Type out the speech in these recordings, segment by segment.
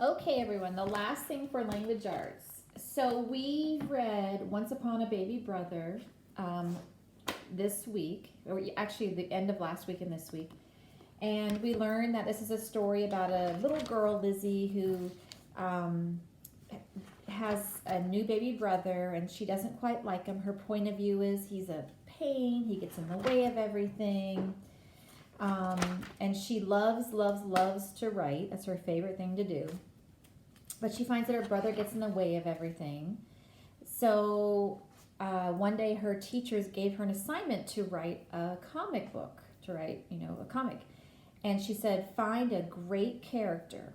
Okay, everyone, the last thing for language arts. So we read Once Upon a Baby Brother um, this week, or actually the end of last week and this week. And we learned that this is a story about a little girl, Lizzie, who um, has a new baby brother and she doesn't quite like him. Her point of view is he's a pain, he gets in the way of everything. And she loves to write. That's her favorite thing to do. But she finds that her brother gets in the way of everything. So one day her teachers gave her an assignment to write a comic book, a comic. And she said, find a great character.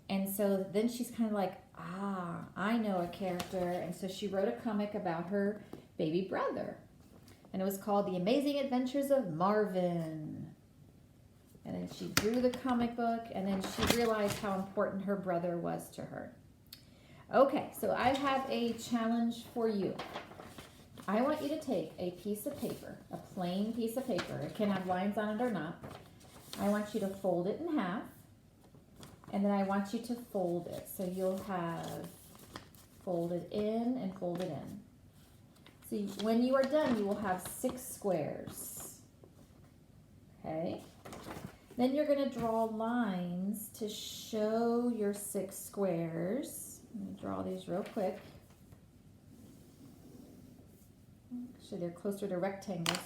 And so then she's kind of like, I know a character. And so she wrote a comic about her baby brother. And it was called The Amazing Adventures of Marvin. And then she drew the comic book, and then she realized how important her brother was to her. Okay, so I have a challenge for you. I want you to take a piece of paper, a plain piece of paper. It can have lines on it or not. I want you to fold it in half, and then I want you to fold it. So you'll have folded in and folded in. So when you are done, you will have 6 squares. Okay? Then you're going to draw lines to show your 6 squares. Let me draw these real quick. Actually, they're closer to rectangles.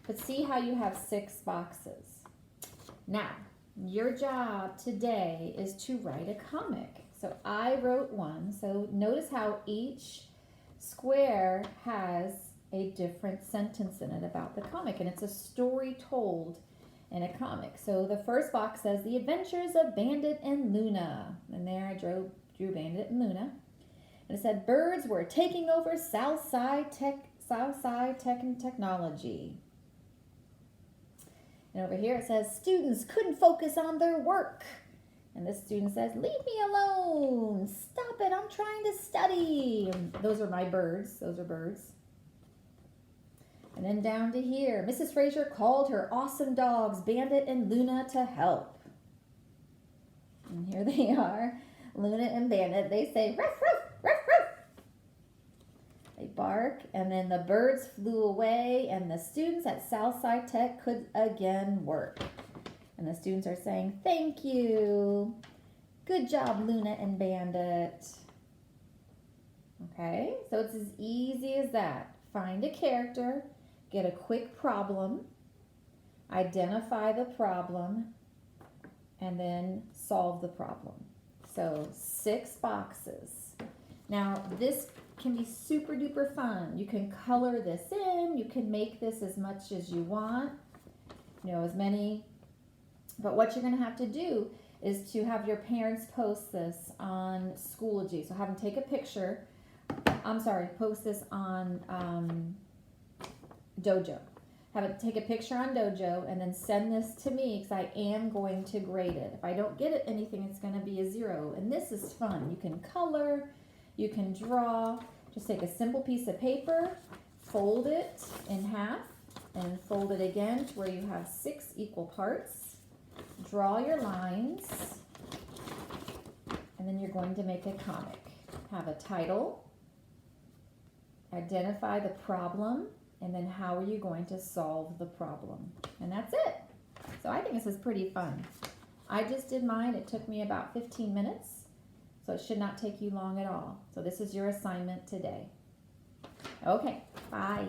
But see how you have 6 boxes. Now, your job today is to write a comic. So I wrote one. So notice how each square has a different sentence in it about the comic. And it's a story told in a comic. So the first box says The Adventures of Bandit and Luna. And there I drew Bandit and Luna. And it said birds were taking over Southside Tech and Technology. And over here it says students couldn't focus on their work. And this student says, leave me alone. Stop it, I'm trying to study. And those are my birds. Those are birds. And then down to here, Mrs. Fraser called her awesome dogs, Bandit and Luna, to help. And here they are, Luna and Bandit. They say, ruff, ruff, ruff, ruff. They bark, and then the birds flew away, and the students at Southside Tech could again work. And the students are saying, thank you. Good job, Luna and Bandit. Okay, so it's as easy as that. Find a character. Get a quick problem, identify the problem, and then solve the problem. So 6 boxes. Now this can be super duper fun. You can color this in, you can make this as much as you want, as many, but what you're going to have to do is to have your parents post this on Schoology. So have them take a picture, post this on Dojo. Have it take a picture on Dojo and then send this to me because I am going to grade it. If I don't get it anything, it's going to be a 0. And this is fun. You can color, you can draw. Just take a simple piece of paper, fold it in half, and fold it again to where you have 6 equal parts. Draw your lines, and then you're going to make a comic. Have a title, identify the problem, and then how are you going to solve the problem? And that's it. So I think this is pretty fun. I just did mine. It took me about 15 minutes. So it should not take you long at all. So this is your assignment today. Okay, bye.